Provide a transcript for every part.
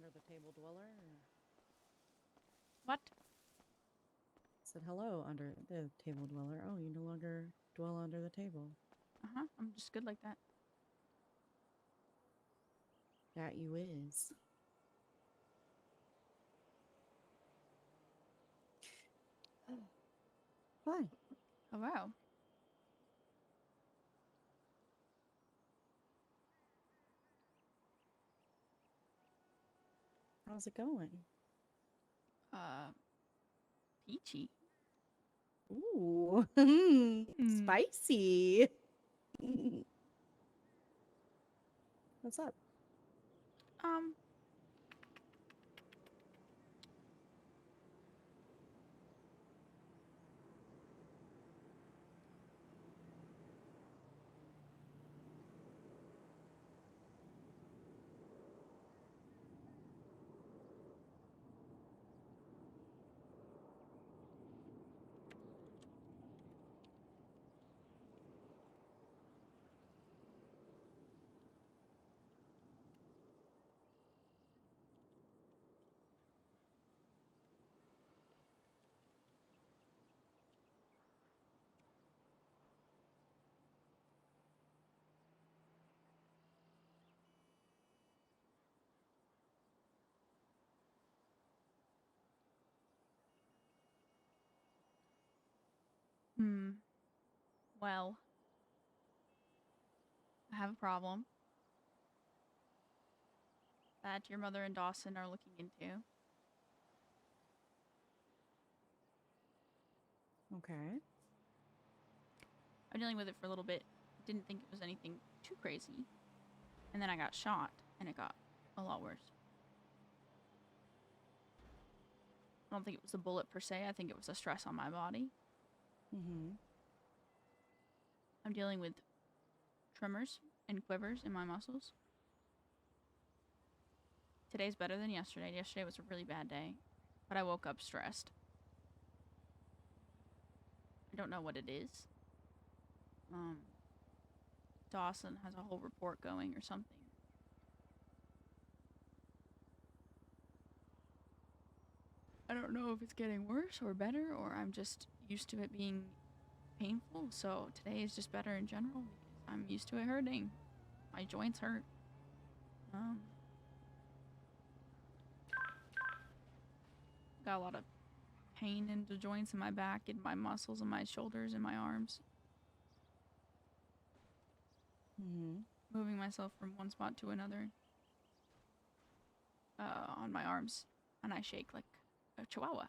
longer the table dweller? What? Said hello under the table dweller. Oh, you no longer dwell under the table. Uh-huh. I'm just good like that. That you is. Hi. Oh, wow. How's it going? Uh, peachy. Ooh, Hmm. spicy. What's up? Um, hmm. Well, I have a problem that your mother and Dawson are looking into. Okay. I'm dealing with it for a little bit. Didn't think it was anything too crazy. And then I got shot, and it got a lot worse. I don't think it was a bullet per se. I think it was a stress on my body. Mm-hmm. I'm dealing with tremors and quivers in my muscles. Today's better than yesterday. Yesterday was a really bad day, but I woke up stressed. I don't know what it is. Dawson has a whole report going or something. I don't know if it's getting worse or better, or I'm just used to it being painful. So today is just better in general because I'm used to it hurting. My joints hurt. Um, got a lot of pain in the joints in my back, in my muscles, in my shoulders, in my arms. Mm-hmm. Moving myself from one spot to another on my arms, and I shake like a chihuahua.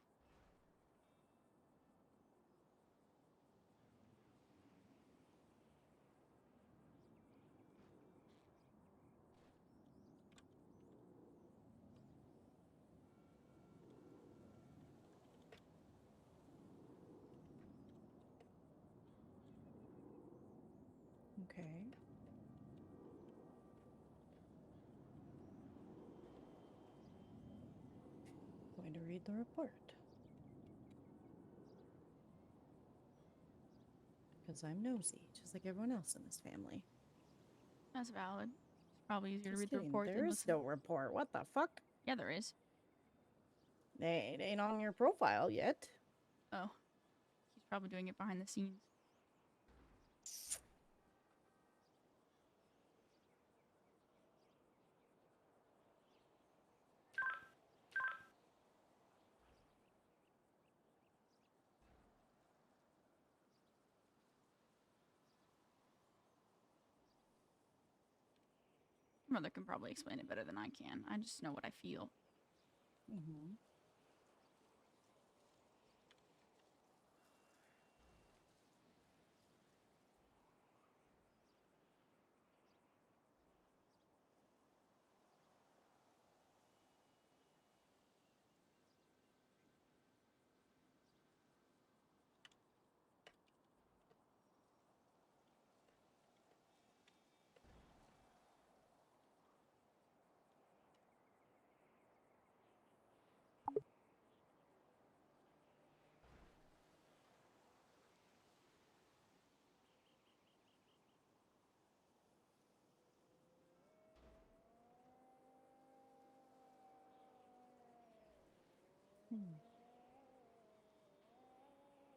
Okay. Going to read the report. Because I'm nosy, just like everyone else in this family. That's valid. It's probably easier to Just read the kidding. report There than is listen. no report. What the fuck? Yeah, there is. It ain't on your profile yet. Oh, he's probably doing it behind the scenes. Your mother can probably explain it better than I can. I just know what I feel. Mm-hmm.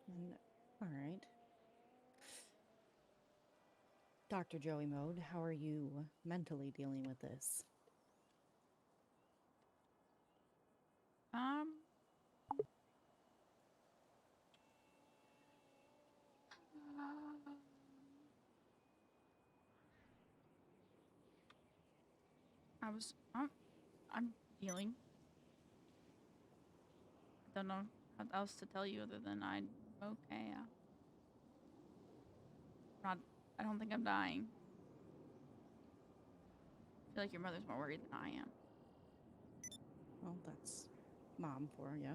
And, all right. Dr. Joey Mode, how are you mentally dealing with this? Um, I was, I'm dealing. I don't know what else to tell you other than I'm okay. Not, I don't think I'm dying. I feel like your mother's more worried than I am. Well, that's mom for you.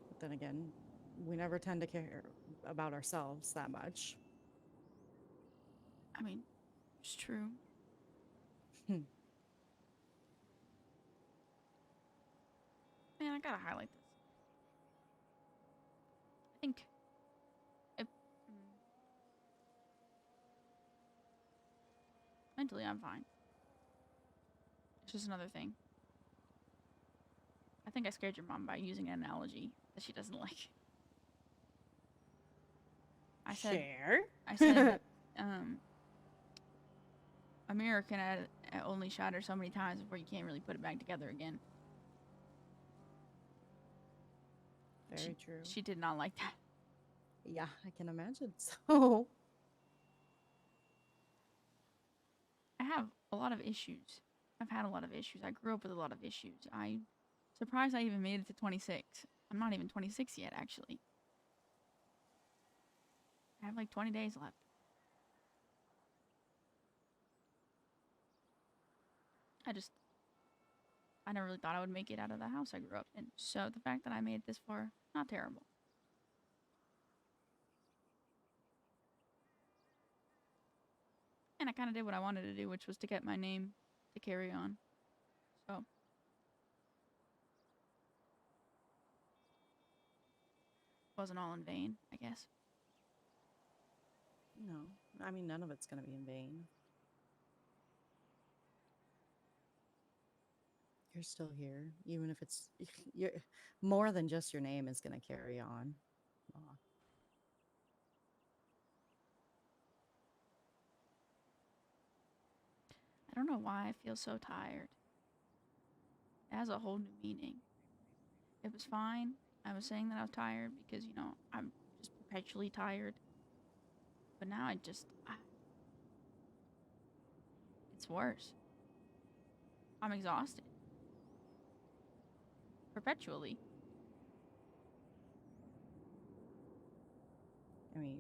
But then again, we never tend to care about ourselves that much. I mean, it's true. Hmm. Man, I gotta highlight this. I think if mentally I'm fine. It's just another thing. I think I scared your mom by using an analogy that she doesn't like. I said, Share? I said, um, a mirror can only shatter so many times before you can't really put it back together again. Very true. She did not like that. Yeah, I can imagine so. I have a lot of issues. I've had a lot of issues. I grew up with a lot of issues. I'm surprised I even made it to 26. I'm not even 26 yet, actually. I have like 20 days left. I never really thought I would make it out of the house I grew up in. So the fact that I made it this far, not terrible. And I kind of did what I wanted to do, which was to get my name to carry on. So it wasn't all in vain, I guess. No, I mean, none of it's going to be in vain. You're still here, even if it's you're, more than just your name is going to carry on. Aw. I don't know why I feel so tired. It has a whole new meaning. It was fine. I was saying that I was tired because, I'm just perpetually tired. But now it's worse. I'm exhausted. Perpetually. I mean,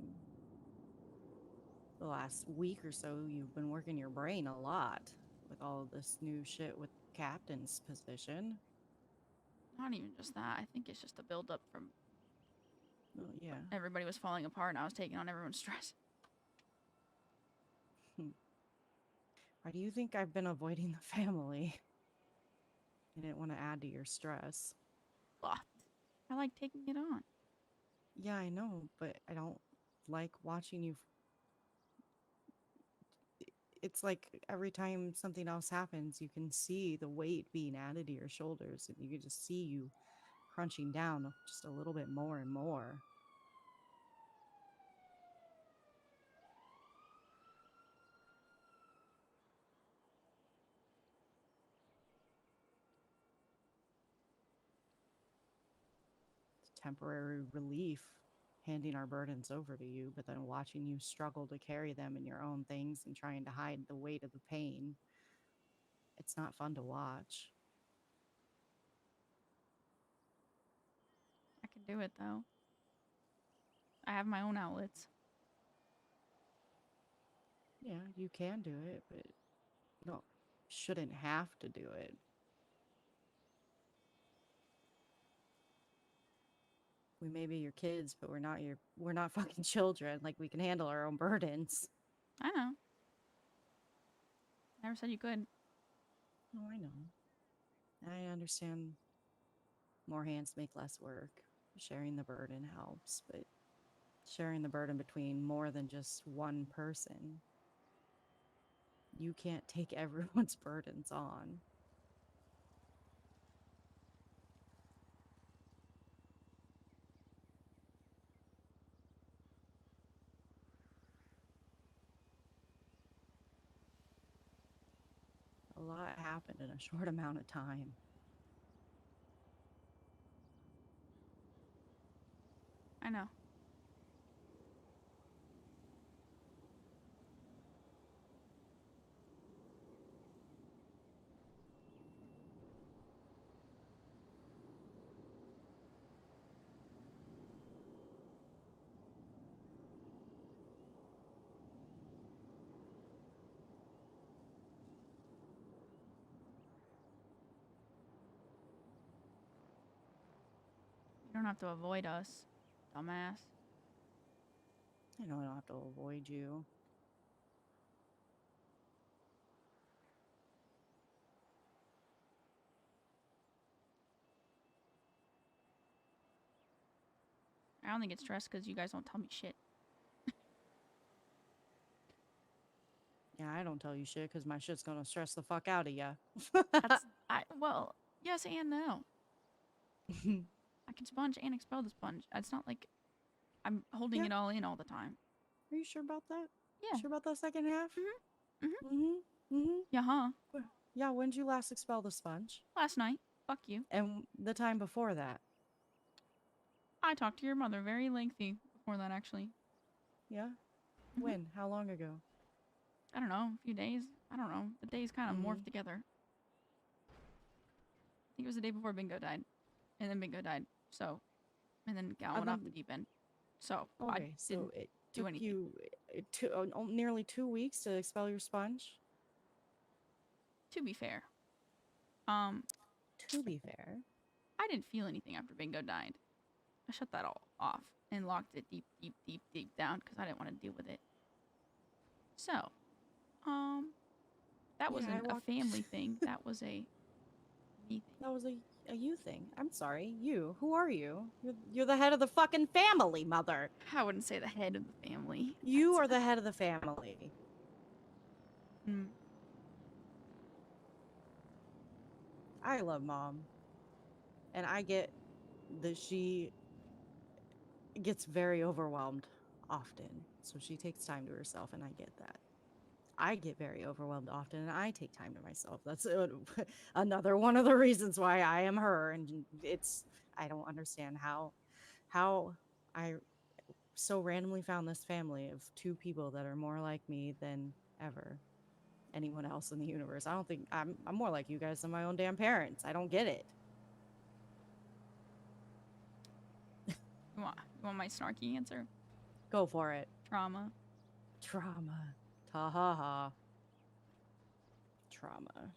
the last week or so, you've been working your brain a lot with all this new shit with captain's position. Not even just that. I think it's just a buildup from Oh, yeah. everybody was falling apart and I was taking on everyone's stress. Why do you think I've been avoiding the family? I didn't want to add to your stress. Blah. I like taking it on. Yeah, I know, but I don't like watching you. It's like every time something else happens, you can see the weight being added to your shoulders, and you can just see you crunching down just a little bit more and more. It's temporary relief handing our burdens over to you, but then watching you struggle to carry them in your own things and trying to hide the weight of the pain. It's not fun to watch. I can do it though. I have my own outlets. Yeah, you can do it, but you don't shouldn't have to do it. We may be your kids, but we're not fucking children. Like, we can handle our own burdens. I know. Never said you could. Oh, I know. I understand more hands make less work. Sharing the burden helps, but sharing the burden between more than just one person, you can't take everyone's burdens on. happened in a short amount of time. I know. You don't have to avoid us, dumbass. I know I don't have to avoid you. I only get stressed because you guys don't tell me shit. Yeah, I don't tell you shit because my shit's gonna stress the fuck out of you. Well, yes and no. I can sponge and expel the sponge. It's not like I'm holding Yeah. it all in all the time. Are you sure about that? Yeah. Sure about that second half? Mhm. Mhm. Mm-hmm. Yeah, huh? Yeah, when did you last expel the sponge? Last night. Fuck you. And the time before that? I talked to your mother very lengthy before that, actually. Yeah? Mhm. When? How long ago? I don't know, a few days. I don't know. The days kind of Mm-hmm. morphed together. I think it was the day before Bingo died, and then Bingo died. So, and then Gal And went off then, the deep end. So I okay, so didn't it do took anything. you nearly 2 weeks to expel your sponge? To be fair, um, To be fair. I didn't feel anything after Bingo died. I shut that all off and locked it deep, deep, deep, deep down because I didn't want to deal with it. So, um, that Yeah, I wasn't a walked. family thing. That was a me thing. That was a you thing. I'm sorry. You. Who are you? You're the head of the fucking family, mother. I wouldn't say the head of the family. You are the head of the family. Mm, I love mom. And I get that she gets very overwhelmed often. So she takes time to herself, and I get that. I get very overwhelmed often, and I take time to myself. That's another one of the reasons why I am her. And I don't understand how I so randomly found this family of two people that are more like me than ever anyone else in the universe. I don't think I'm more like you guys than my own damn parents. I don't get it. you want my snarky answer? Go for it. Trauma. Trauma. Ta ha ha. Trauma.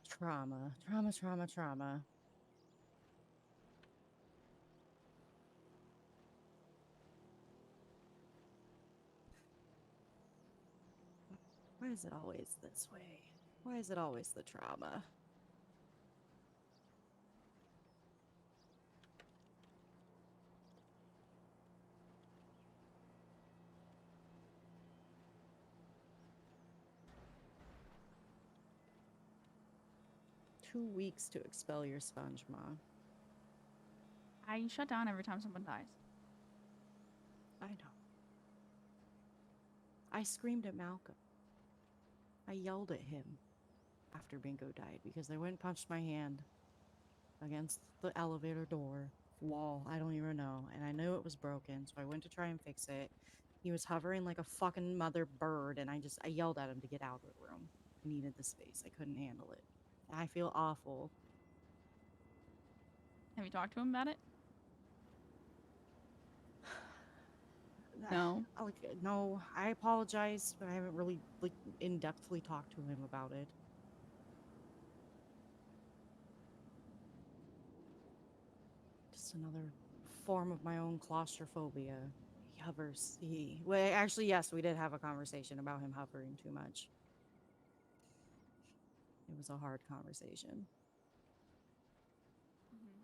Trauma. Trauma. Trauma. Trauma. Why is it always this way? Why is it always the trauma? Two weeks to expel your sponge, Ma. I shut down every time someone dies. I know. I screamed at Malcolm. I yelled at him after Bingo died because I went and punched my hand against the elevator door wall. I don't even know. And I knew it was broken, so I went to try and fix it. He was hovering like a fucking mother bird, and I yelled at him to get out of the room. I needed the space. I couldn't handle it. I feel awful. Have you talked to him about it? No. No, I apologize, but I haven't really in-depthly talked to him about it. Just another form of my own claustrophobia. He hovers. Well, actually, yes, we did have a conversation about him hovering too much. It was a hard conversation. Mm-hmm.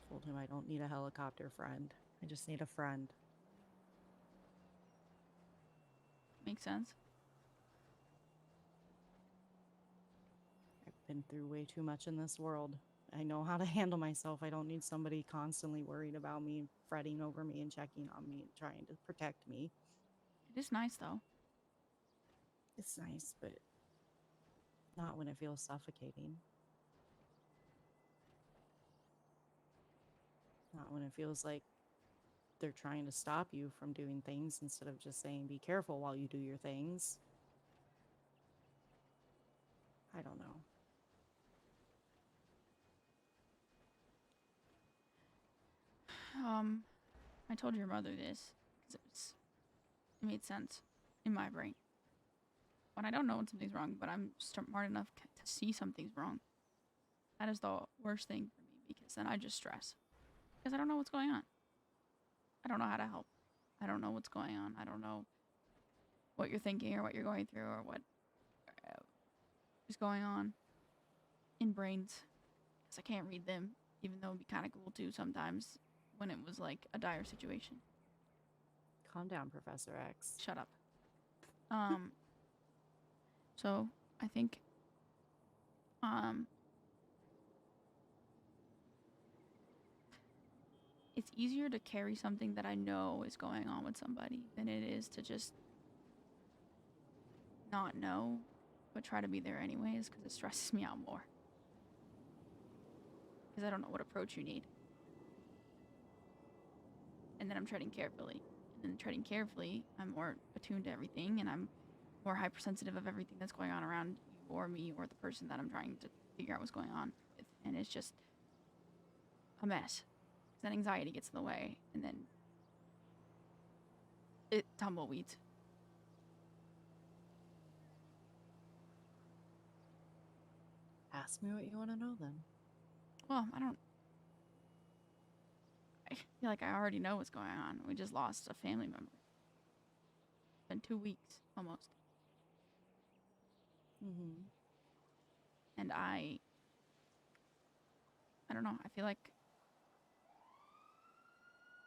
Told him I don't need a helicopter friend. I just need a friend. Makes sense. I've been through way too much in this world. I know how to handle myself. I don't need somebody constantly worried about me, fretting over me, and checking on me, and trying to protect me. It is nice though. It's nice, but not when it feels suffocating. Not when it feels like they're trying to stop you from doing things instead of just saying, be careful while you do your things. I don't know. I told your mother this because it made sense in my brain. When I don't know when something's wrong, but I'm smart enough to see something's wrong, that is the worst thing for me because then I just stress because I don't know what's going on. I don't know how to help. I don't know what's going on. I don't know what you're thinking or what you're going through or what is going on in brains because I can't read them, even though it'd be kind of cool too sometimes when it was like a dire situation. Calm down, Professor X. Shut up. So I think it's easier to carry something that I know is going on with somebody than it is to just not know, but try to be there anyways because it stresses me out more. Because I don't know what approach you need. And then I'm treading carefully. And then treading carefully, I'm more attuned to everything and I'm more hypersensitive of everything that's going on around you or me or the person that I'm trying to figure out what's going on with. And it's just a mess. Then anxiety gets in the way and then it tumbleweeds. Ask me what you want to know then. Well, I feel like I already know what's going on. We just lost a family member. It's been 2 weeks almost. Mm-hmm. And I don't know. I feel like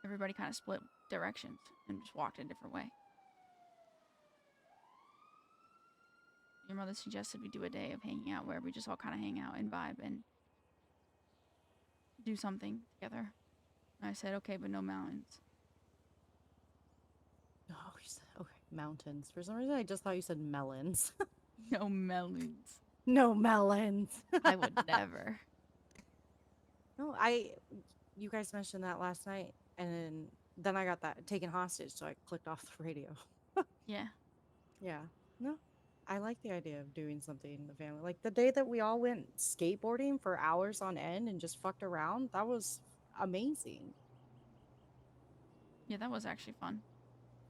everybody kind of split directions and just walked a different way. Your mother suggested we do a day of hanging out where we just all kind of hang out and vibe and do something together. And I said, okay, but no mountains. Oh, okay, mountains. For some reason, I just thought you said melons. No melons. No melons. I would never. No, you guys mentioned that last night, and then I got that taken hostage, so I clicked off the radio. Yeah. Yeah. No, I like the idea of doing something in the family. Like the day that we all went skateboarding for hours on end and just fucked around, that was amazing. Yeah, that was actually fun.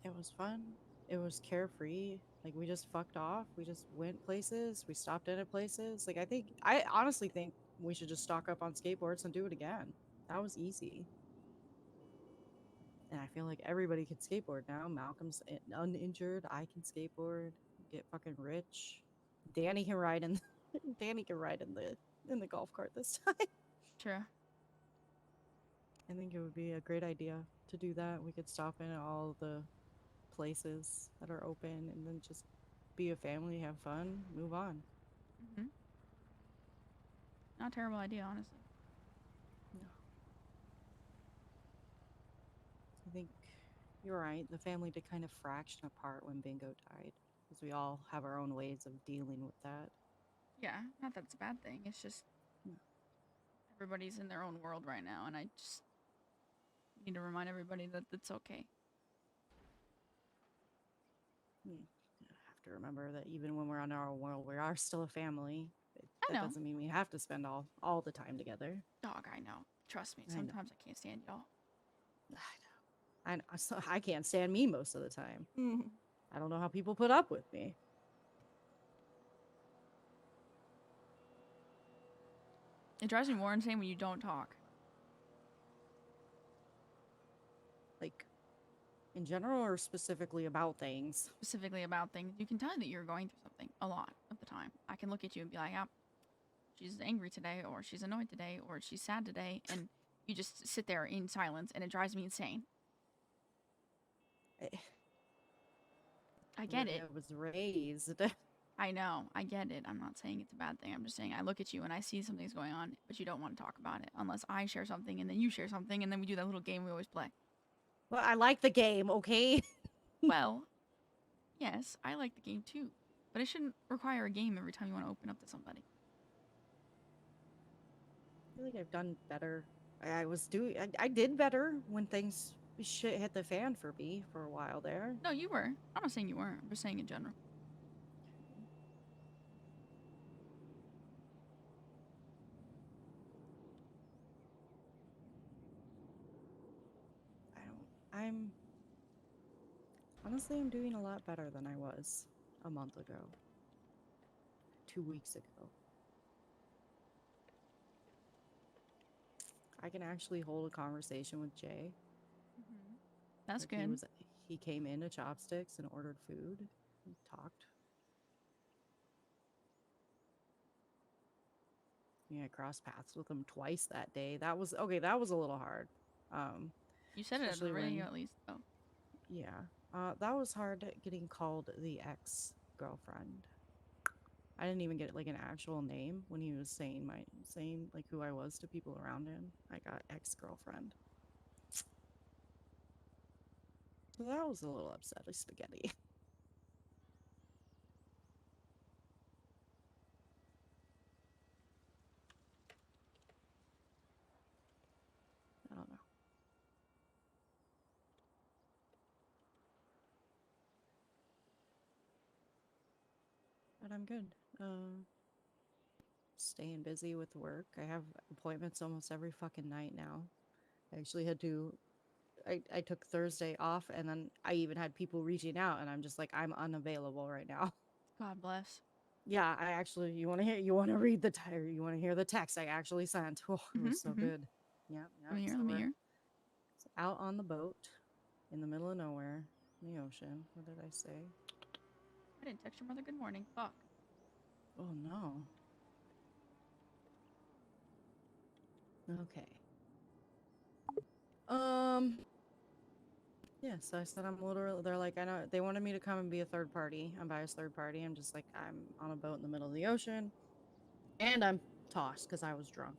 It was fun. It was carefree. Like we just fucked off. We just went places. We stopped in at places. Like I honestly think we should just stock up on skateboards and do it again. That was easy. And I feel like everybody can skateboard now. Malcolm's uninjured. I can skateboard. Get fucking rich. Danny can ride in. Danny can ride in the golf cart this time. True. I think it would be a great idea to do that. We could stop in at all the places that are open and then just be a family, have fun, move on. Mm-hmm. Not a terrible idea, honestly. No. I think you're right. The family did kind of fraction apart when Bingo died because we all have our own ways of dealing with that. Yeah, not that it's a bad thing. It's just everybody's in their own world right now, and I just need to remind everybody that it's okay. I have to remember that even when we're on our own world, we are still a family. I That know. doesn't mean we have to spend all the time together. Dog, I know. Trust me. I know. Sometimes I can't stand y'all. I know. I can't stand me most of the time. I don't know how people put up with me. It drives me more insane when you don't talk. Like, in general or specifically about things? Specifically about things. You can tell that you're going through something a lot of the time. I can look at you and be like, "Yep, she's angry today, or she's annoyed today, or she's sad today," and you just sit there in silence, and it drives me insane. I get it. I was raised. I know. I get it. I'm not saying it's a bad thing. I'm just saying I look at you and I see something's going on, but you don't want to talk about it unless I share something and then you share something and then we do that little game we always play. Well, I like the game, okay? Well, Yes, I like the game too. But it shouldn't require a game every time you want to open up to somebody. I feel like I've done better. I did better when things shit hit the fan for me for a while there. No, you were. I'm not saying you weren't. I'm just saying in general. I don't, I'm, honestly, I'm doing a lot better than I was a month ago, 2 weeks ago. I can actually hold a conversation with Jay. That's Like good. he came into Chopsticks and ordered food. We talked. Yeah, I crossed paths with him twice that day. That was okay. That was a little hard. Um, You said it at the especially radio when, at least, though. yeah, that was hard getting called the ex girlfriend. I didn't even get like an actual name when he was saying like who I was to people around him. I got ex girlfriend. So that was a little upset. Like spaghetti. I don't know, but I'm good. Staying busy with work. I have appointments almost every fucking night now. I actually had to I took Thursday off and then I even had people reaching out and I'm just like I'm unavailable right now. God bless. Yeah, I actually you want to read the you want to hear the text I actually sent. Oh, it was so good. Yeah, yeah. Let me hear. So Let me we're hear. out on the boat in the middle of nowhere, in the ocean. What did I say? I didn't text your mother good morning. Fuck. Oh no. Okay. Yeah, so I said I'm literally, they're like, I know, they wanted me to come and be a third party, unbiased third party. I'm just like, I'm on a boat in the middle of the ocean and I'm tossed because I was drunk.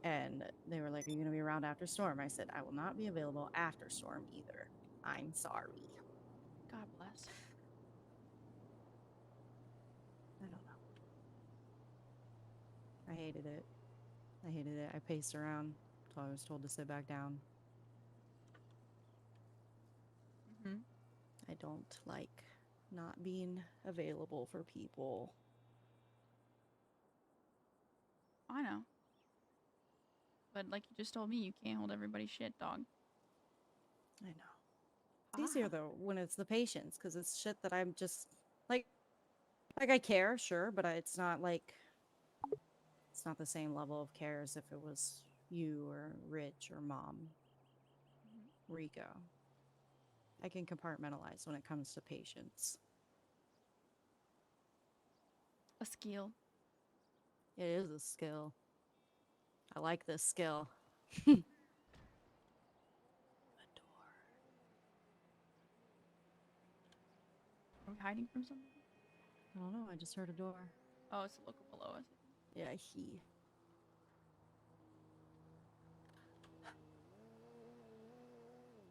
And they were like, are you going to be around after storm? I said, I will not be available after storm either. I'm sorry. God bless. I don't know. I hated it. I hated it. I paced around until I was told to sit back down. I don't like not being available for people. I know. But like you just told me, you can't hold everybody's shit, dog. I know. It's easier though when it's the patients because it's shit that I'm just like I care, sure, but it's not like it's not the same level of care as if it was you or Rich or Mom, Rico. I can compartmentalize when it comes to patients. A skill. It is a skill. I like this skill. A door. Are we hiding from somebody? I don't know. I just heard a door. Oh, it's the local below us. Yeah, he.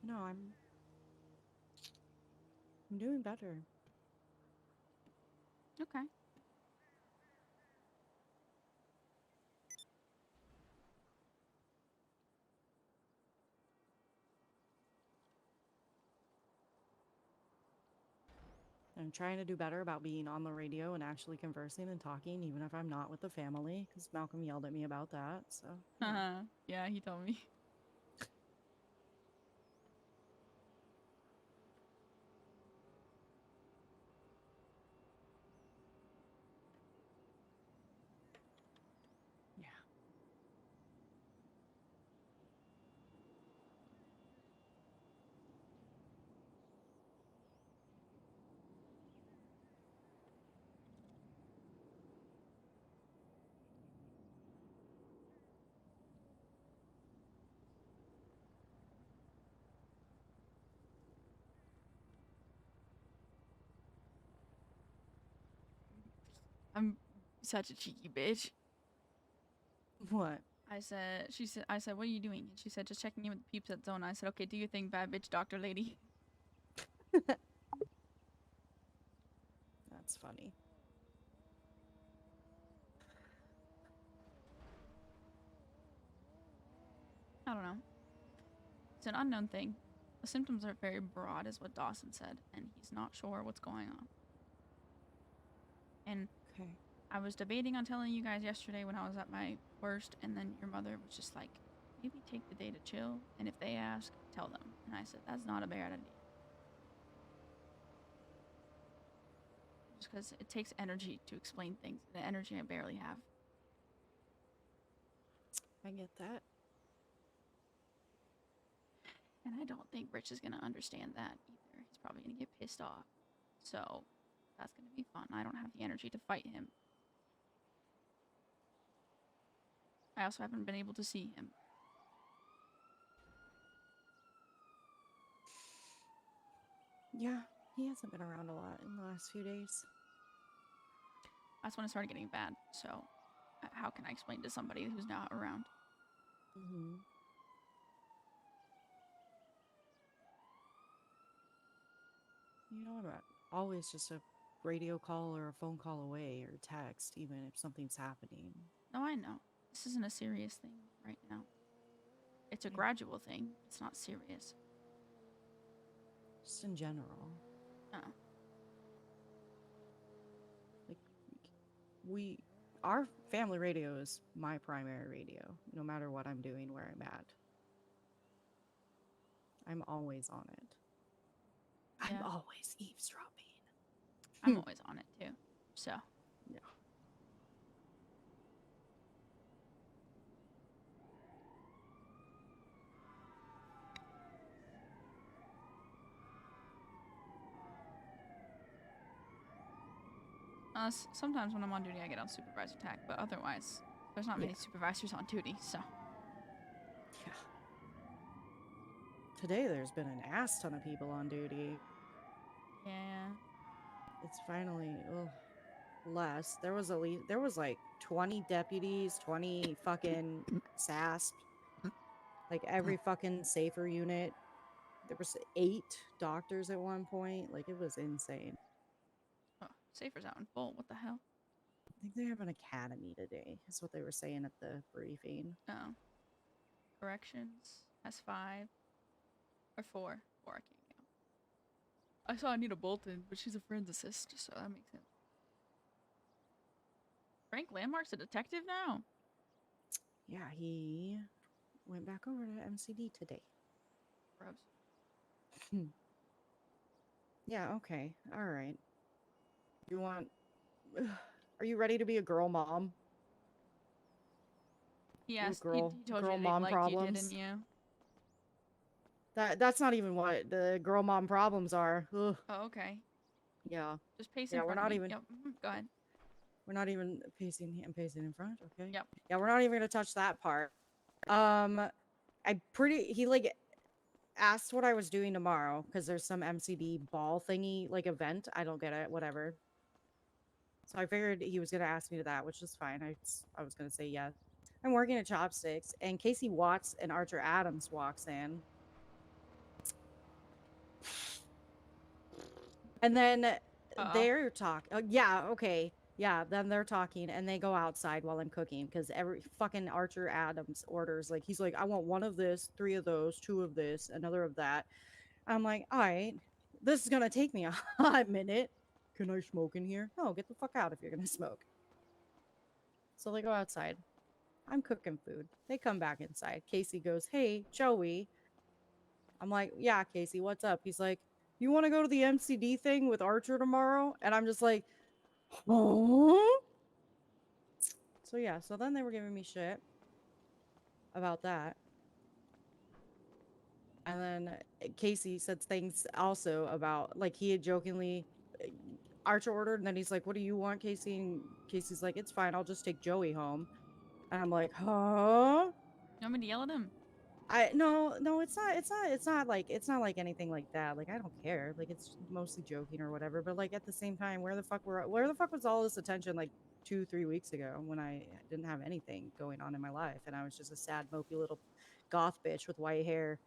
No, I'm doing better. Okay. I'm trying to do better about being on the radio and actually conversing and talking, even if I'm not with the family, because Malcolm yelled at me about that. So, yeah. Yeah, he told me. Yeah. I'm such a cheeky bitch. What? I said, what are you doing? And she said, just checking in with the peeps at Zona. I said, okay, do your thing, bad bitch, doctor lady. That's funny. I don't know. It's an unknown thing. The symptoms are very broad, is what Dawson said, and he's not sure what's going on. And Okay. I was debating on telling you guys yesterday when I was at my worst, and then your mother was just like, maybe take the day to chill, and if they ask, tell them. And I said, that's not a bad idea. Just because it takes energy to explain things, the energy I barely have. I get that. And I don't think Rich is going to understand that either. He's probably going to get pissed off. So that's going to be fun. I don't have the energy to fight him. I also haven't been able to see him. Yeah, he hasn't been around a lot in the last few days. That's when it started getting bad. So how can I explain to somebody who's not around? Mm-hmm. You know, I'm always just a radio call or a phone call away or text, even if something's happening. No, I know. This isn't a serious thing right now. It's a Yeah. gradual thing. It's not serious. Just in general. Uh, Like, we, our family radio is my primary radio, no matter what I'm doing, where I'm at. I'm always on it. I'm yeah, always eavesdropping. I'm always on it too. So Yeah. sometimes when I'm on duty, I get on supervisor attack, but otherwise, there's not Yeah. many supervisors on duty. So Yeah. Today there's been an ass ton of people on duty. yeah, It's finally less. There was like 20 deputies, 20 fucking SASP, like every fucking safer unit. There was 8 doctors at one point. Like it was insane. oh, Safer's out in full. What the hell? I think they have an academy today. That's what they were saying at the briefing. Oh, corrections S5 or 4. 4, I can't count. I saw Anita Bolton, but she's a friend's assist, so that makes sense. Frank Landmark's a detective now. Yeah, he went back over to MCD today. Gross. Yeah, okay. All right. You want Are you ready to be a girl mom? Yes, With he told you girl that he mom liked you, didn't problems? you? That's not even what the girl mom problems are. Ugh. Oh, okay. Yeah. Just pace in Yeah, front of me. Yep. Go ahead. we're not even pacing. I'm pacing in front. Okay. Yep. Yeah, we're not even gonna touch that part. He like asked what I was doing tomorrow because there's some MCD ball thingy like event. I don't get it. Whatever. So I figured he was gonna ask me to that, which is fine. I was gonna say yes. I'm working at Chopsticks, and Casey Watts and Archer Adams walks in, and then Uh-oh. they're talking. Yeah, okay, yeah. Then they're talking, and they go outside while I'm cooking because every fucking Archer Adams orders like he's like, I want one of this, 3 of those, 2 of this, another of that. I'm like, all right, this is gonna take me a hot minute. Can I smoke in here? No, get the fuck out if you're gonna smoke. So they go outside. I'm cooking food. They come back inside. Casey goes, hey, Joey. I'm like, yeah, Casey, what's up? He's like, you want to go to the MCD thing with Archer tomorrow? And I'm just like, huh? So yeah, so then they were giving me shit about that. And then Casey said things also about, like, he had jokingly, Archer ordered, and then he's like, what do you want, Casey? And Casey's like, it's fine, I'll just take Joey home. And I'm like, huh? You want me to yell at him? No, it's not like anything like that. Like I don't care. Like it's mostly joking or whatever. But like at the same time, where the fuck was all this attention like 2-3 weeks ago when I didn't have anything going on in my life and I was just a sad mopey little goth bitch with white hair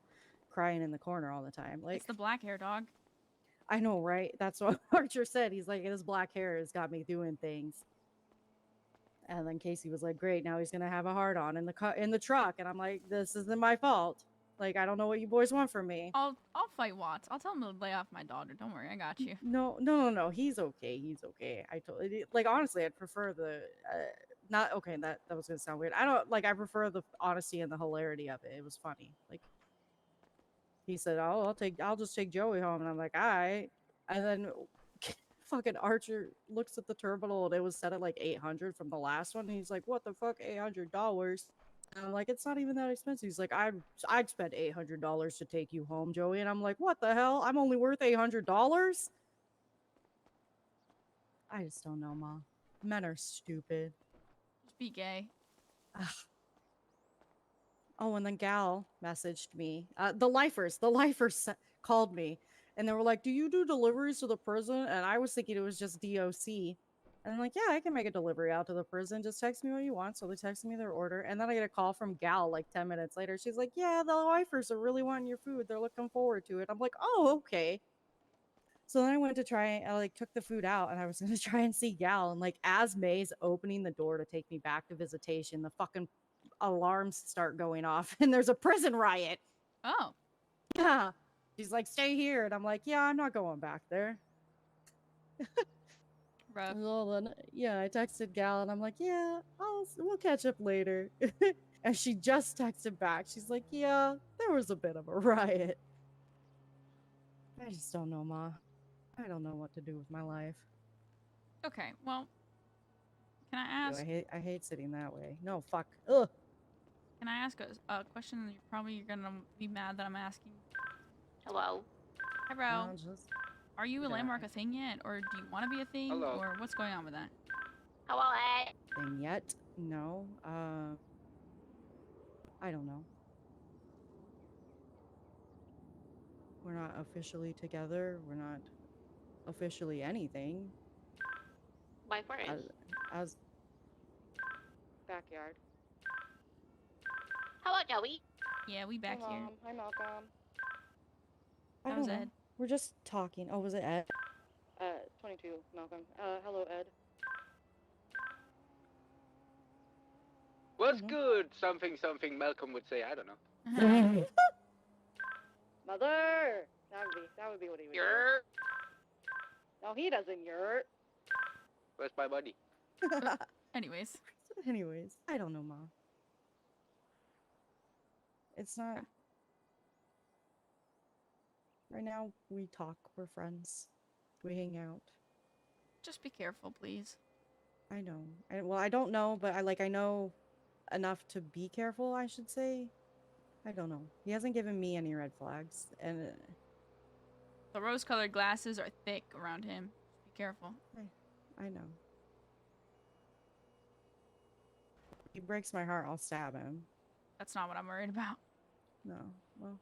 crying in the corner all the time. It's Like the black hair dog. I know, right? That's what Archer said. He's like, this black hair has got me doing things. And then Casey was like, great, now he's gonna have a hard on in the truck. And I'm like, this isn't my fault. Like, I don't know what you boys want from me. I'll fight Watts. I'll tell him to lay off my daughter. Don't worry, I got you. No. He's okay. He's okay. I totally like. Honestly, I'd prefer the not okay. That was gonna sound weird. I don't like. I prefer the honesty and the hilarity of it. It was funny. Like he said, "Oh, I'll just take Joey home," and I'm like, "All right." And then fucking Archer looks at the terminal and it was set at like 800 from the last one. And he's like, "What the fuck, $800?" And I'm like, "It's not even that expensive." He's like, I'd spend $800 to take you home, Joey." And I'm like, "What the hell? I'm only worth $800?" I just don't know, Ma. Men are stupid. Just be gay. Ugh. Oh, and then Gal messaged me. The lifers called me, and they were like, "Do you do deliveries to the prison?" And I was thinking it was just DOC. And I'm like, "Yeah, I can make a delivery out to the prison. Just text me what you want." So they texted me their order, and then I get a call from Gal like 10 minutes later. She's like, "Yeah, the lifers are really wanting your food. They're looking forward to it." I'm like, "Oh, okay." So then I went to try, I like took the food out and I was gonna try and see Gal. And like as May's opening the door to take me back to visitation, the fucking alarms start going off and there's a prison riot. Oh. Yeah. She's like, "Stay here." And I'm like, "Yeah, I'm not going back there." Rough. Well, then, yeah, I texted Gal and I'm like, "Yeah, we'll catch up later." And she just texted back. She's like, "Yeah, there was a bit of a riot." I just don't know, Ma. I don't know what to do with my life. Okay, well, can I Ew, ask? I hate sitting that way. No, fuck. Ugh. Can I ask a question that you're gonna be mad that I'm asking? Hello. Hi, bro. Just Are you a yeah, landmark a thing yet, or do you want to be a thing, Hello. or what's going on with that? Hello, Ed. thing yet? No. I don't know. We're not officially together. We're not officially anything. My friend. As backyard. Hello, Joey. Yeah, we back Hi, here. Mom. Hi, Malcolm. I How's don't know. Ed? We're just talking. Oh, was it Ed? 22, Malcolm. Hello, Ed. What's Mhm. good? Something Malcolm would say. I don't know. Mother! That would be what he would do. Yer. No, he doesn't yurt. Where's my buddy? Anyways, Anyways, I don't know, Mom. It's not. Right now, we talk. We're friends. We hang out. just be careful, please. I know. Well, I don't know, but I know enough to be careful, I should say. I don't know. He hasn't given me any red flags, and The rose-colored glasses are thick around him. Be careful. I know. He breaks my heart, I'll stab him. That's not what I'm worried about. No. Well,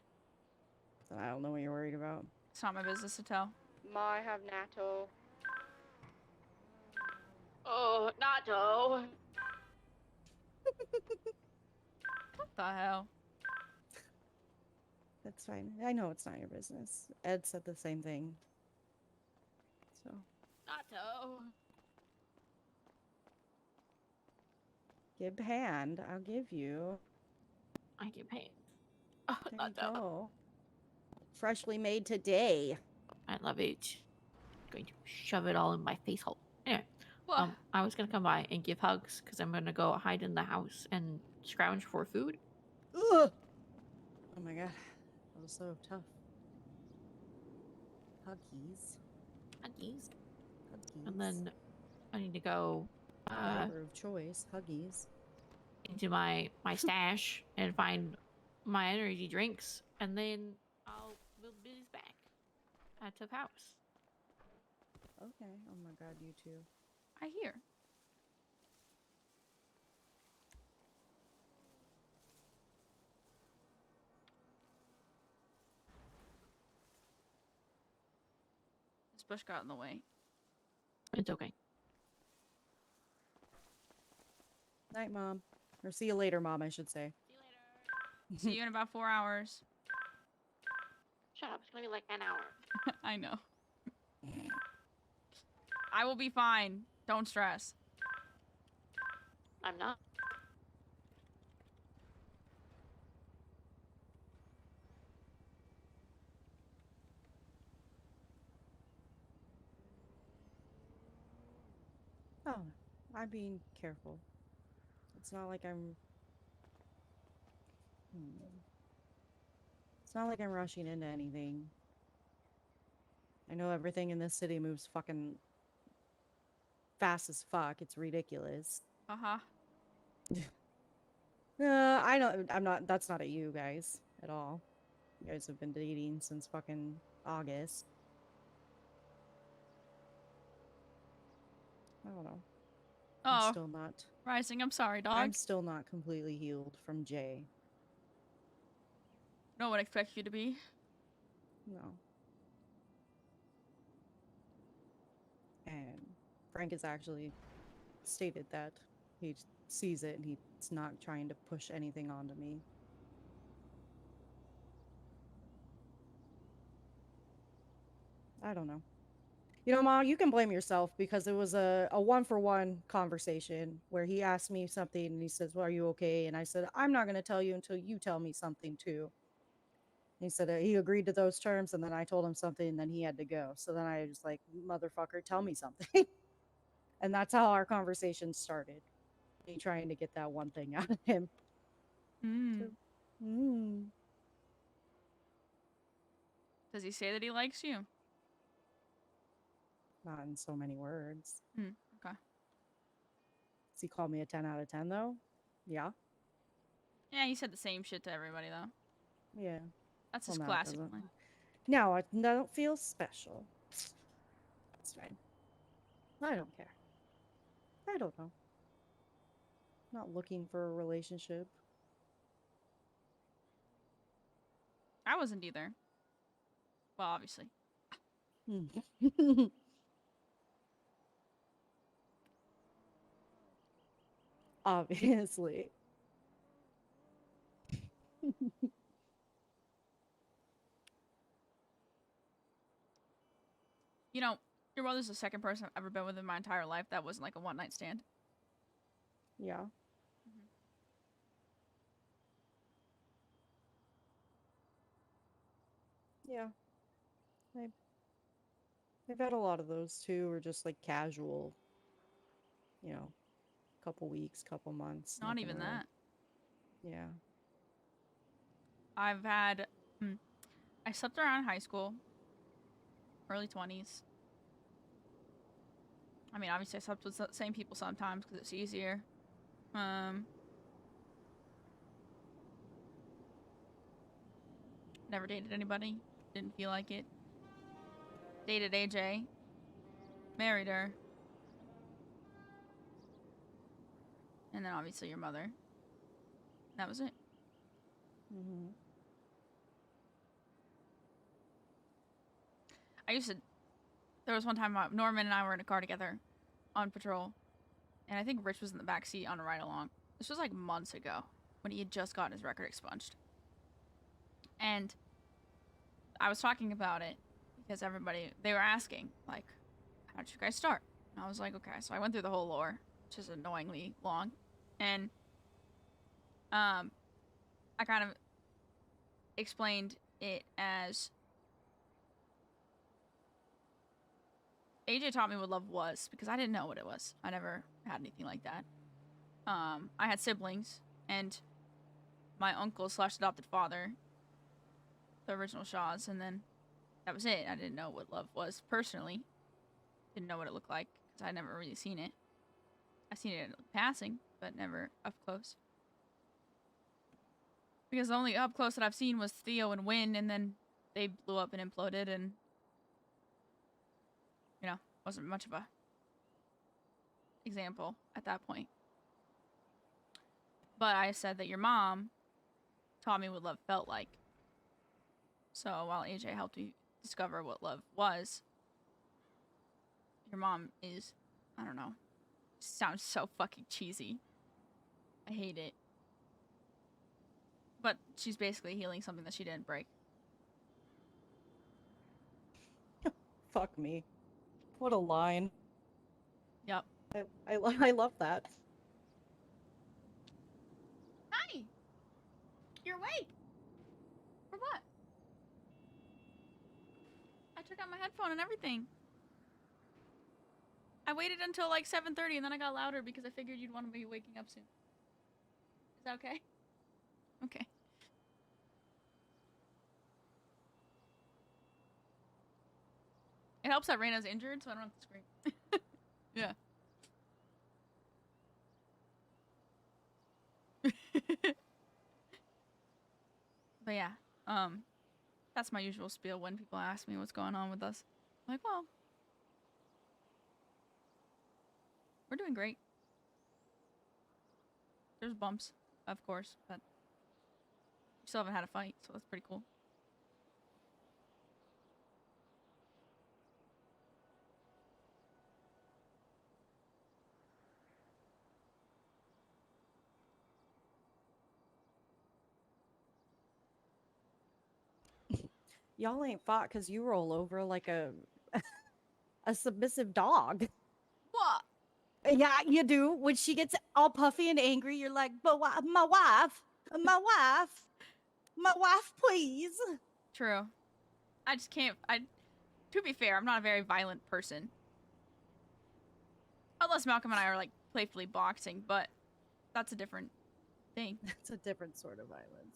then I don't know what you're worried about. It's not my business to tell. Ma, I have natto. Oh, Nato. What the hell? That's fine. I know it's not your business. Ed said the same thing. So, Nato. give hand. I'll give you. I get paid. Oh, There you go. Freshly made today. I love it. Going to shove it all in my face hole. Anyway, What? I was gonna come by and give hugs because I'm gonna go hide in the house and scrounge for food. Ugh! Oh my god. That was so tough. Huggies. Huggies. Huggies. And then I need to go Flavor of choice. Huggies. into my stash and find my energy drinks, and then I'll build Billy's back at the house. Okay. Oh my god, you too. I hear. This bush got in the way. It's okay. Night, Mom. Or see you later, Mom, I should say. See you later. See you in about 4 hours. Shut up. It's gonna be like an hour. I know. I will be fine. Don't stress. I'm not. Oh, I'm being careful. It's not like I'm. It's not like I'm rushing into anything. I know everything in this city moves fucking fast as fuck. It's ridiculous. Uh-huh. I don't. I'm not. That's not at you guys at all. You guys have been dating since fucking August. I don't know. I'm Oh, still not. Rising, I'm sorry, I'm dog. still not completely healed from Jay. No one expects you to be. No. And Frank has actually stated that he sees it and he's not trying to push anything onto me. I don't know. You know, Ma, you can blame yourself because it was a one-for-one conversation where he asked me something and he says, well, are you okay? And I said, I'm not going to tell you until you tell me something too. And he said he agreed to those terms and then I told him something and then he had to go. So then I was like, motherfucker, tell me something. And that's how our conversation started. Me trying to get that one thing out of him. Hmm. So, mm, Does he say that he likes you? not in so many words. Hmm. Okay. Does he call me a 10 out of 10 though? Yeah. Yeah, he said the same shit to everybody though. Yeah. That's Well, his now it classic doesn't. line. Now I don't feel special. It's fine. I don't care. I don't know. Not looking for a relationship. I wasn't either. Well, obviously. Obviously. You know, your brother's the second person I've ever been with in my entire life that wasn't like a one-night stand. Yeah. Mhm. Yeah. I, I've had a lot of those too, or just like casual, you know, couple weeks, couple months, Not nothing even real. that. Yeah. I've had. I slept around high school, early 20s. I mean, obviously, I slept with the same people sometimes because it's easier. Never dated anybody. Didn't feel like it. Dated AJ. Married her. And then obviously your mother. That was it. Mm-hmm. I used to. There was one time Norman and I were in a car together on patrol. And I think Rich was in the back seat on a ride along. This was like months ago when he had just gotten his record expunged. And I was talking about it because they were asking, like, how did you guys start? And I was like, okay. So I went through the whole lore, which is annoyingly long. And I kind of explained it as AJ taught me what love was because I didn't know what it was. I never had anything like that. I had siblings, and my uncle / adopted father, the original Shaws, and then that was it. I didn't know what love was personally. Didn't know what it looked like because I'd never really seen it. I seen it in passing, but never up close. Because the only up close that I've seen was Theo and Win, and then they blew up and imploded, and you know, wasn't much of a example at that point. But I said that your mom taught me what love felt like. So while AJ helped me discover what love was, your mom is, I don't know, sounds so fucking cheesy. I hate it. But she's basically healing something that she didn't break. Fuck me. What a line. Yep. I love that. Hi! You're awake! For what? I took out my headphone and everything. I waited until like 7:30 and then I got louder because I figured you'd want to be waking up soon. Is that okay? Okay. It helps that Reyna's injured, so I don't have to scream. Yeah. But yeah, that's my usual spiel when people ask me what's going on with us. I'm like, well, we're doing great. There's bumps, of course, but we still haven't had a fight, so that's pretty cool. Y'all ain't fought because you roll over like a a submissive dog. What? Yeah, you do. When she gets all puffy and angry, you're like, but my wife, my wife, my wife, please. True. I just can't. To be fair, I'm not a very violent person. Unless Malcolm and I are like playfully boxing, but that's a different thing. That's a different sort of violence.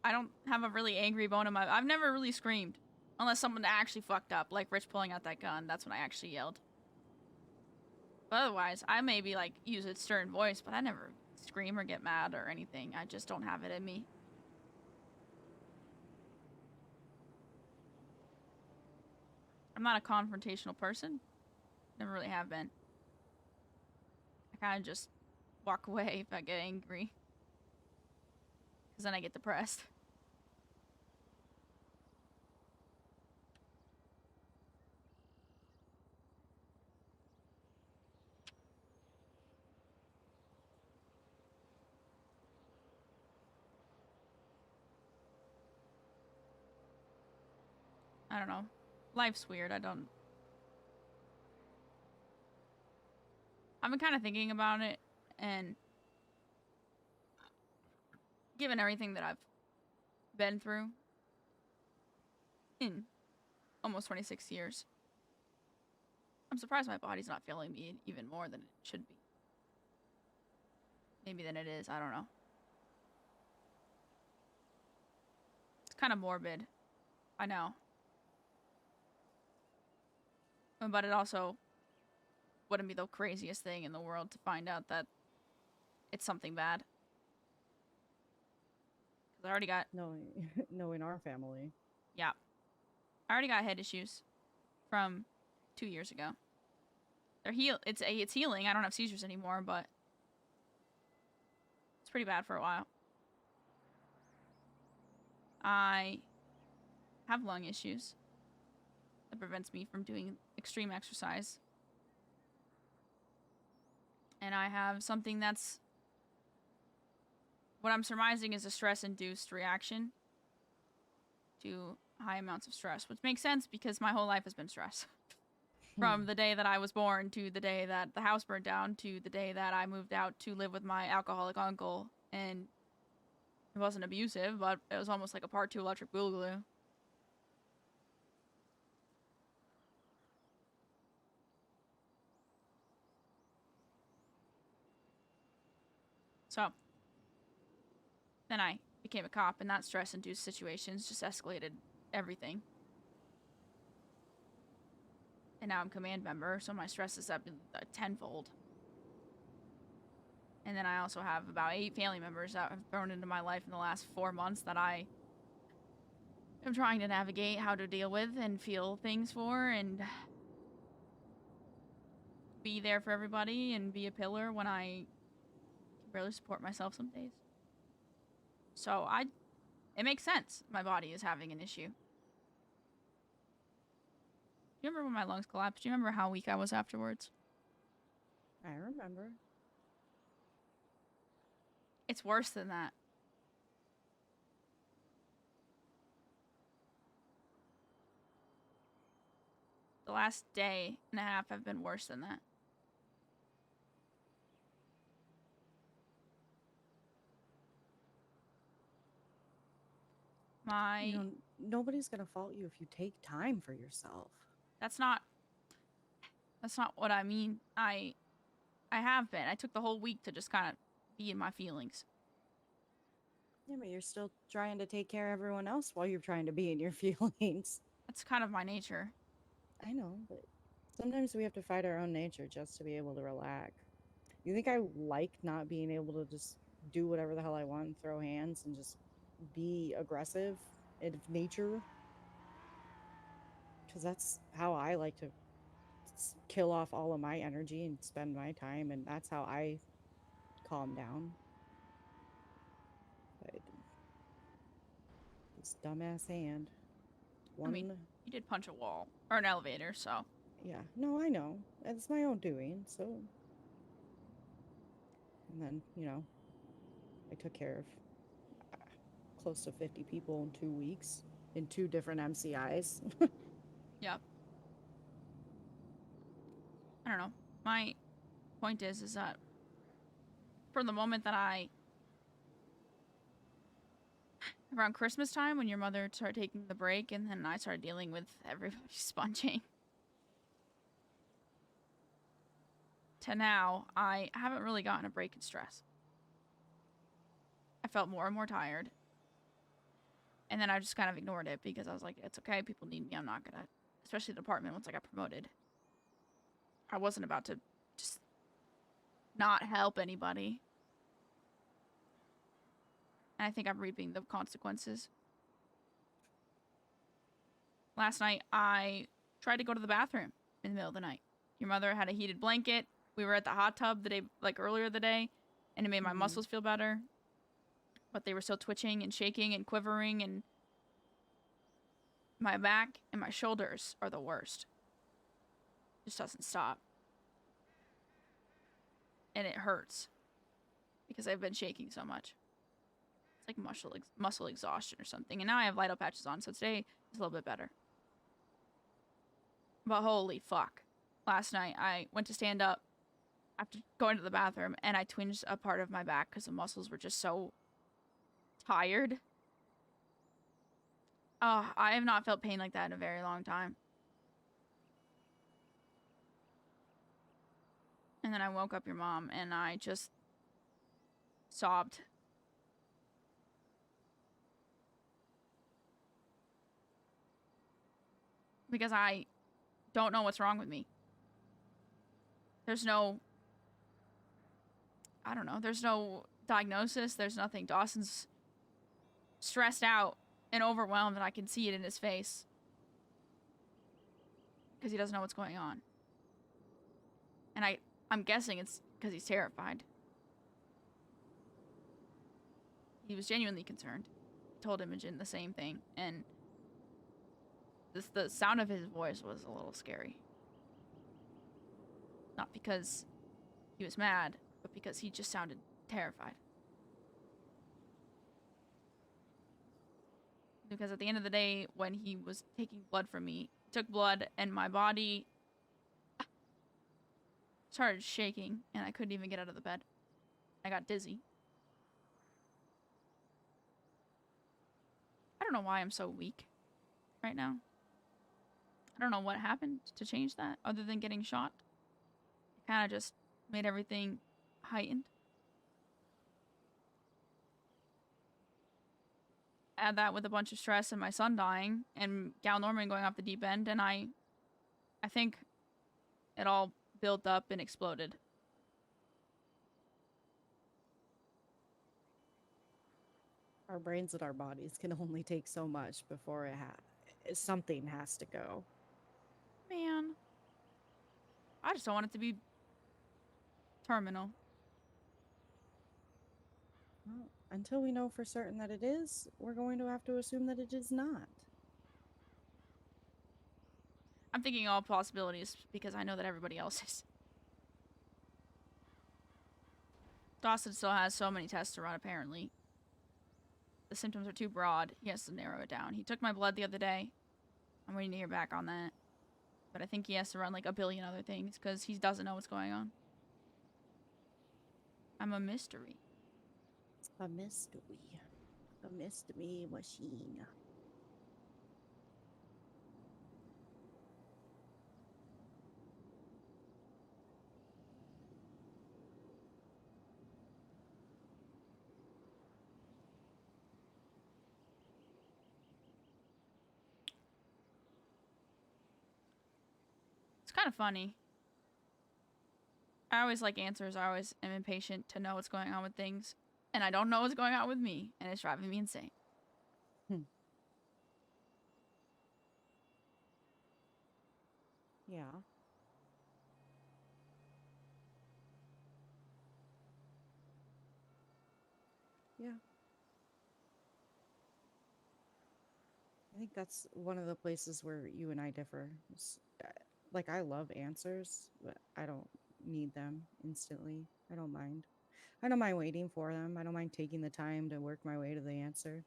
I don't have a really angry bone in my. I've never really screamed, unless someone actually fucked up, like Rich pulling out that gun. That's when I actually yelled. But otherwise, I maybe like use a stern voice, but I never scream or get mad or anything. I just don't have it in me. I'm not a confrontational person. Never really have been. I kind of just walk away if I get angry. Because then I get depressed. I don't know. Life's weird. I've been kind of thinking about it, and given everything that I've been through in almost 26 years, I'm surprised my body's not failing me even more than it should be. Maybe than it is. I don't know. It's kind of morbid. I know. But it also wouldn't be the craziest thing in the world to find out that it's something bad. Because I already got... Knowing our family. Yeah. I already got head issues from 2 years ago. It's healing. I don't have seizures anymore, but it's pretty bad for a while. I have lung issues that prevents me from doing extreme exercise. And I have something that's what I'm surmising is a stress-induced reaction to high amounts of stress, which makes sense because my whole life has been stress. From the day that I was born to the day that the house burned down to the day that I moved out to live with my alcoholic uncle. And it wasn't abusive, but it was almost like a part 2 electric boogaloo. So, then I became a cop, and that stress-induced situations just escalated everything. And now I'm command member, so my stress is up tenfold. And then I also have about 8 family members that have thrown into my life in the last 4 months that I am trying to navigate how to deal with and feel things for and be there for everybody and be a pillar when I can barely support myself some days. So it makes sense my body is having an issue. Do you remember when my lungs collapsed? Do you remember how weak I was afterwards? I remember. It's worse than that. the last day and a half have been worse than that. You know, nobody's gonna fault you if you take time for yourself. That's not what I mean. I have been. I took the whole week to just kind of be in my feelings. Yeah, but you're still trying to take care of everyone else while you're trying to be in your feelings. That's kind of my nature. I know, but sometimes we have to fight our own nature just to be able to relax. You think I like not being able to just do whatever the hell I want and throw hands and just be aggressive in nature? Because that's how I like to kill off all of my energy and spend my time, and that's how I calm down. But this dumbass hand. I mean, you did punch a wall or an elevator, so. Yeah, no, I know. It's my own doing, so. And then, you know, I took care of close to 50 people in 2 weeks in 2 different MCIs. Yep. I don't know. My point is that from the moment that around Christmas time when your mother started taking the break and then I started dealing with everybody sponging, to now, I haven't really gotten a break in stress. I felt more and more tired. And then I just kind of ignored it because I was like, it's okay, people need me, I'm not gonna, especially the department once I got promoted. I wasn't about to just not help anybody. And I think I'm reaping the consequences. Last night, I tried to go to the bathroom in the middle of the night. Your mother had a heated blanket. We were at the hot tub the day, like earlier the day, and it made my muscles feel better. But they were still twitching and shaking and quivering, and my back and my shoulders are the worst. It just doesn't stop. And it hurts because I've been shaking so much. It's like muscle exhaustion or something. And now I have Lido patches on, so today is a little bit better. But holy fuck. Last night, I went to stand up after going to the bathroom, and I twinged a part of my back because the muscles were just so tired. Oh, I have not felt pain like that in a very long time. And then I woke up your mom, and I just sobbed. Because I don't know what's wrong with me. There's no... I don't know. There's no diagnosis. There's nothing. Dawson's stressed out and overwhelmed, and I can see it in his face. Because he doesn't know what's going on. And I'm guessing it's because he's terrified. He was genuinely concerned. I told Imogen the same thing, and the sound of his voice was a little scary. Not because he was mad, but because he just sounded terrified. Because at the end of the day, when he was taking blood from me, he took blood and my body started shaking and I couldn't even get out of the bed. I got dizzy. I don't know why I'm so weak right now. I don't know what happened to change that other than getting shot. It kind of just made everything heightened. Add that with a bunch of stress and my son dying and Gal Norman going off the deep end, and I think it all built up and exploded. Our brains and our bodies can only take so much before something has to go. Man, I just don't want it to be terminal. Well, until we know for certain that it is, we're going to have to assume that it is not. I'm thinking all possibilities because I know that everybody else is. Dawson still has so many tests to run, apparently. The symptoms are too broad. He has to narrow it down. He took my blood the other day. I'm waiting to hear back on that. But I think he has to run like a billion other things because he doesn't know what's going on. I'm a mystery. A mystery. A mystery machine. It's kind of funny. I always like answers. I always am impatient to know what's going on with things. And I don't know what's going on with me. And it's driving me insane. Yeah. Yeah. I think that's one of the places where you and I differ. Like, I love answers, but I don't need them instantly. I don't mind. I don't mind waiting for them. I don't mind taking the time to work my way to the answer.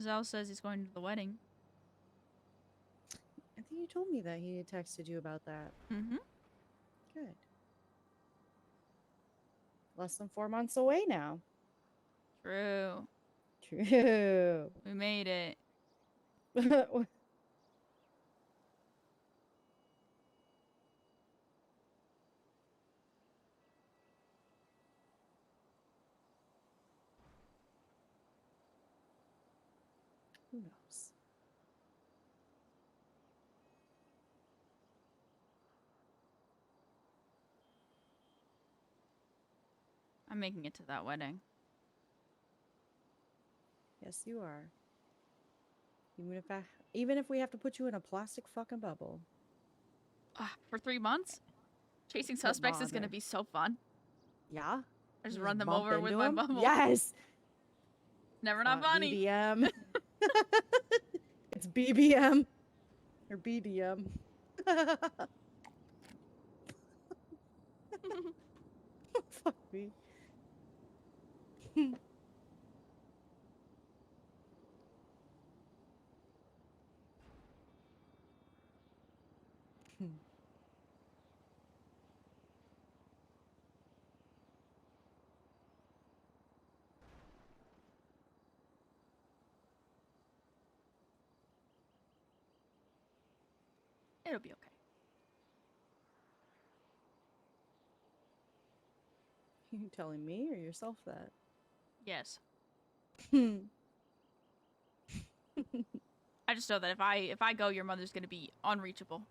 Zell says he's going to the wedding. I think you told me that he had texted you about that. Mm-hmm. Good. Less than 4 months away now. True. True. We made it. Who knows? I'm making it to that wedding. Yes, you are. Even if we have to put you in a plastic fucking bubble. For 3 months? Chasing Don't suspects is going to bother. be so fun. Yeah? I just You run them bump over with into my 'em? bubble. Yes. Never not funny. BBM. It's BBM or BDM. Fuck me. It'll be okay. You telling me or yourself that? Yes. Yeah. I just know that if I go, your mother's going to be unreachable.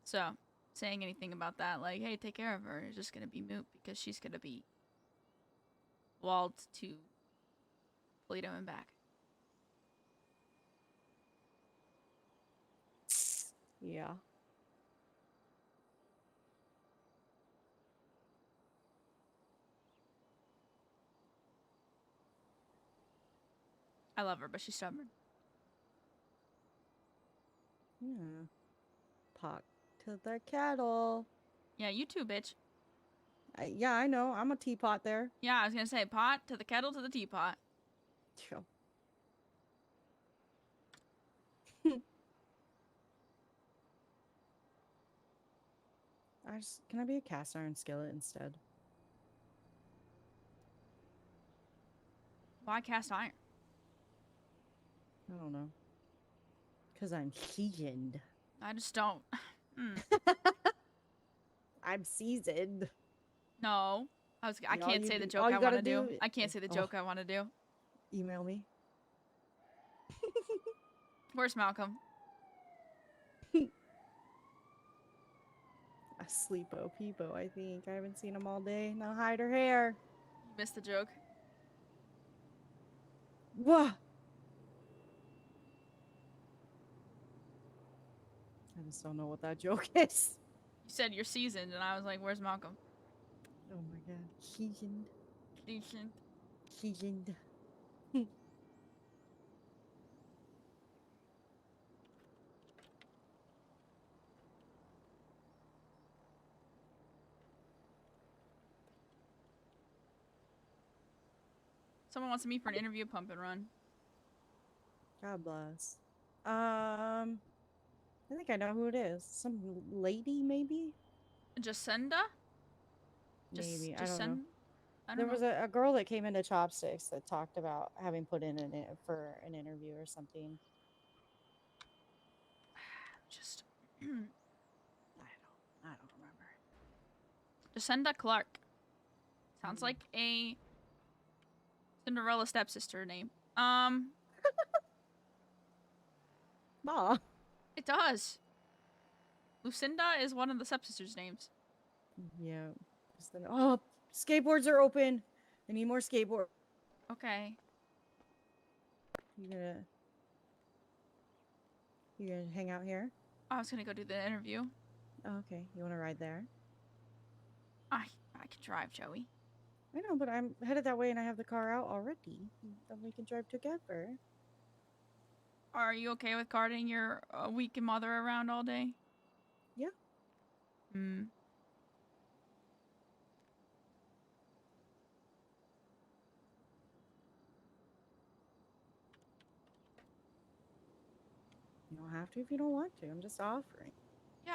So, saying anything about that, like, hey, take care of her, is just going to be moot because she's going to be walled to Toledo and back. Yeah. I love her, but she's stubborn. Yeah. Pot to the kettle. Yeah, you too, bitch. Yeah, I know. I'm a teapot there. Yeah, I was going to say pot to the kettle to the teapot. Sure. Can I be a cast iron skillet instead? Why cast iron? I don't know. Because I'm seasoned. I just don't. I'm seasoned. No. I Yeah, can't say the joke all I you want gotta to do. do- I can't say the joke I want to do. Email me. Where's Malcolm? A sleepo peepo, I think. I haven't seen him all day. Now hide her hair. You missed the joke. Whoa! I just don't know what that joke is. You said you're seasoned, and I was like, "Where's Malcolm?" Oh my god. Seasoned. Decent. Seasoned. Someone wants to meet for an interview. Pump and run. God bless. I think I know who it is. Some lady, maybe? Jacinda? Maybe. I don't know. I don't There know. was a girl that came into Chopsticks that talked about having put in for an interview or something. Just I don't remember. Jacinda Clark. Sounds Hmm. like a Cinderella stepsister name. Ma. It does. Lucinda is one of the stepsisters' names. Yeah. Oh, skateboards are open. I need more skateboard. Okay. You gonna hang out here? I was gonna go do the interview. Oh, okay. You want to ride there? I can drive, Joey. I know, but I'm headed that way and I have the car out already. Then we can drive together. Are you okay with carting your weak mother around all day? Yeah. Hmm. You don't have to if you don't want to. I'm just offering. Yeah.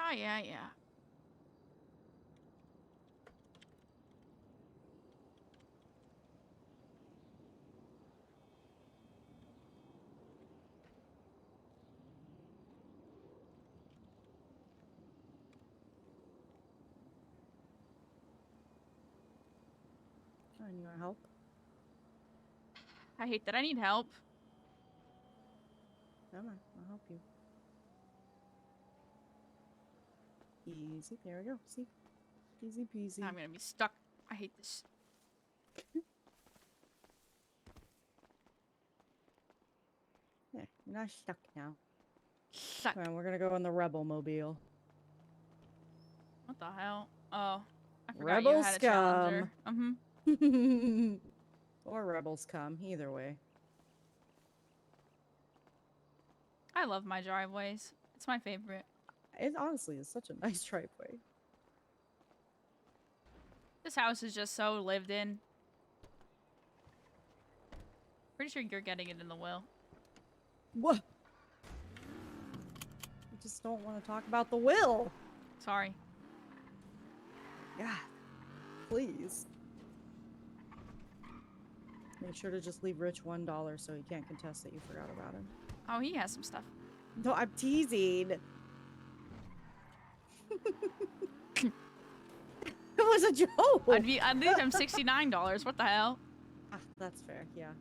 Oh, and you want help? I hate that I need help. Come on, I'll help you. Easy. There we go. See? Easy peasy. I'm gonna be stuck. I hate this. Yeah, you're not stuck now. Suck. Come on, we're gonna go on the Rebel Mobile. What the hell? Oh, I forgot Rebel you had a challenger. Or Rebels come, either way. I love my driveways. It's my favorite. It honestly is such a nice driveway. This house is just so lived in. Pretty sure you're getting it in the will. What? I just don't want to talk about the will. Sorry. Yeah, please. Make sure to just leave Rich $1 so he can't contest that you forgot about him. Oh, he has some stuff. No, I'm teasing. It was a joke. I'd leave him $69. What the hell? Ah, that's fair, yeah.